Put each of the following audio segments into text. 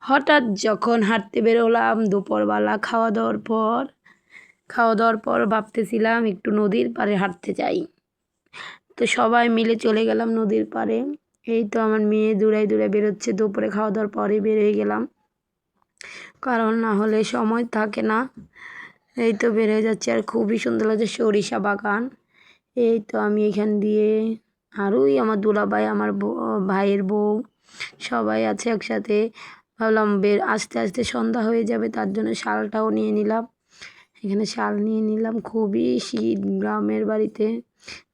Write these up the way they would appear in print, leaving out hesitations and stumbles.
হঠাৎ যখন হাঁটতে বেরোলাম দুপুরবেলা খাওয়া দাওয়ার পর ভাবতেছিলাম একটু নদীর পাড়ে হাঁটতে যাই। তো সবাই মিলে চলে গেলাম নদীর পাড়ে। এই তো আমার মেয়ে দৌড়াই বেরোচ্ছে, দুপুরে খাওয়া দাওয়ার পরে বের হয়ে গেলাম, কারণ না হলে সময় থাকে না। এই তো বের হয়ে যাচ্ছে, আর খুবই সুন্দর লাগছে সরিষা বাগান। এই তো আমি এখান দিয়ে আরোই আমার দুলাভাই, আমার ভাইয়ের বউ সবাই আছে একসাথে। ভাবলাম আস্তে আস্তে সন্ধ্যা হয়ে যাবে, তার জন্য শালটাও নিয়ে নিলাম। এখানে শাল নিয়ে নিলাম। খুবই শীত গ্রামের বাড়িতে,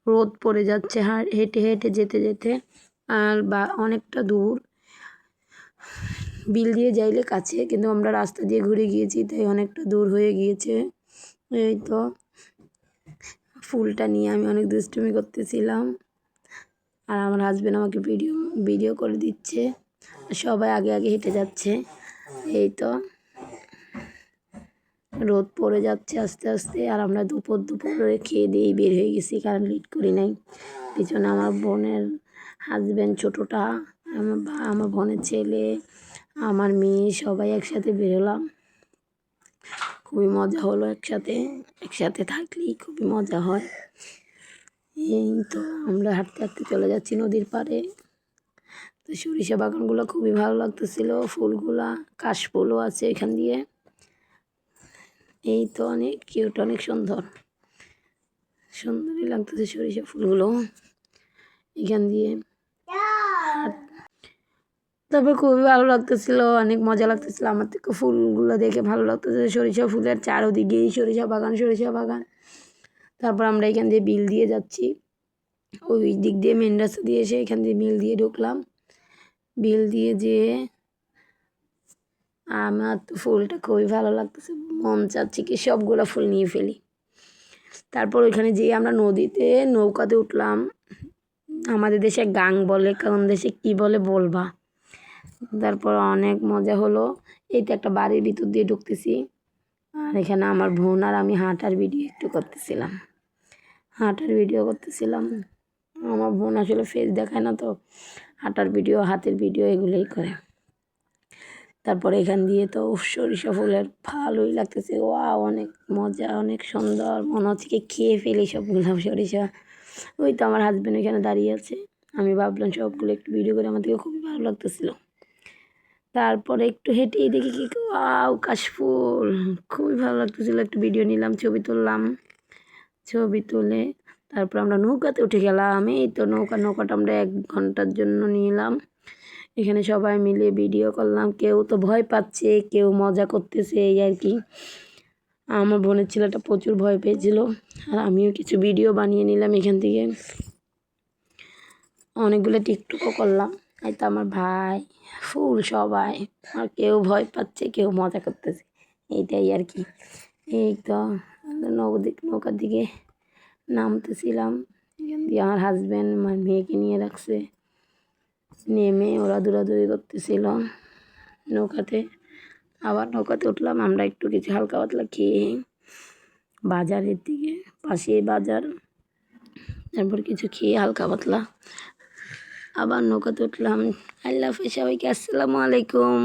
রোদ পড়ে যাচ্ছে হেঁটে হেঁটে যেতে যেতে। আর অনেকটা দূর, বিল দিয়ে যাইলে কাছে, কিন্তু আমরা রাস্তা দিয়ে ঘুরে গিয়েছি, তাই অনেকটা দূর হয়ে গিয়েছে। এই তো ফুলটা নিয়ে আমি অনেক দুষ্টুমি করতেছিলাম, আর আমার হাজব্যান্ড আমাকে ভিডিও করে দিচ্ছে। সবাই আগে আগে হেঁটে যাচ্ছে। এই তো রোদ পড়ে যাচ্ছে আস্তে আস্তে, আর আমরা দুপুরে খেয়ে দিয়েই বের হয়ে গেছি, কারণ লেট করি নাই। পিছনে আমার বোনের হাজব্যান্ড ছোটোটা, আমার বোনের ছেলে, আমার মেয়ে, সবাই একসাথে বেরোলাম। খুবই মজা হলো, একসাথে থাকলেই খুবই মজা হয়। এই তো আমরা হাঁটতে হাঁটতে চলে যাচ্ছি নদীর পাড়ে। তো সরিষা বাগানগুলো খুবই ভালো লাগতেছিল, ফুলগুলা, কাশফুলও আছে এখান দিয়ে। এই তো অনেক কিউট, অনেক সুন্দরই লাগতেছে সরিষা ফুলগুলো এখান দিয়ে। তবে খুবই ভালো লাগতেছিল, অনেক মজা লাগতেছিল। আমার থেকে ফুলগুলো দেখে ভালো লাগতেছে, সরিষা ফুলের চারোদিকেই সরিষা বাগান। তারপর আমরা এখান দিয়ে বিল দিয়ে যাচ্ছি, ওই দিক দিয়ে মেন রাস্তা দিয়ে এসে এখান দিয়ে বিল দিয়ে ঢুকলাম। বিল দিয়ে যেয়ে আমার তো ফুলটা খুবই ভালো লাগতেছে, মন চাচ্ছে কি সবগুলো ফুল নিয়ে ফেলি। তারপর ওইখানে যেয়ে আমরা নদীতে নৌকাতে উঠলাম। আমাদের দেশে গাং বলে, কোন দেশে কী বলে বলবা। তারপর অনেক মজা হলো। এই তো একটা বাড়ির ভিতর দিয়ে ঢুকতেছি, আর এখানে আমার বোন আর আমি হাঁটার ভিডিও করতেছিলাম। আমার বোন আসলে ফেস দেখায় না, তো হাঁটার ভিডিও, হাতের ভিডিও এগুলোই করে। তারপরে এখান দিয়ে তো সরিষা ফুলের ভালোই লাগতেছে, অনেক মজা, অনেক সুন্দর, মনে হচ্ছে কি খেয়ে ফেলি সবগুলো সরিষা। ওই তো আমার হাজব্যান্ড এখানে দাঁড়িয়ে আছে। আমি ভাবলাম সবগুলো একটু ভিডিও করে, আমার থেকে খুবই ভালো লাগতেছিল। তারপরে একটু হেঁটেই দেখি কি কাশফুল, খুবই ভালো লাগতেছিলো। একটু ভিডিও নিলাম, ছবি তুলে তারপর আমরা নৌকাতে উঠে গেলাম। এই তো নৌকাটা আমরা 1 ঘন্টার জন্য নিলাম। এখানে সবাই মিলে ভিডিও করলাম, কেউ তো ভয় পাচ্ছে, কেউ মজা করতেছে, এই আর কি। আমার বোনের ছেলেটা প্রচুর ভয় পেয়েছিল, আর আমিও কিছু ভিডিও বানিয়ে নিলাম এখান থেকে। অনেকগুলো টিকটকও করলাম। এই তো আমার ভাই, ফুল সবাই, আর কেউ ভয় পাচ্ছে, কেউ মজা করতেছে, এইটাই আর কি। এই তো নৌকার দিকে নামতেছিলাম। এখান দিয়ে আমার হাজব্যান্ড আমার মেয়েকে নিয়ে রাখছে, নেমে ওরা দৌড়াদৌড়ি করতেছিল নৌকাতে। আবার নৌকাতে উঠলাম আমরা, একটু কিছু হালকা পাতলা খেয়ে বাজারের দিকে, পাশেই বাজার। তারপর কিছু খেয়ে হালকা পাতলা আবার নৌকাতে উঠলাম। আল্লাহ হাফেজ সবাইকে, আসসালামু আলাইকুম।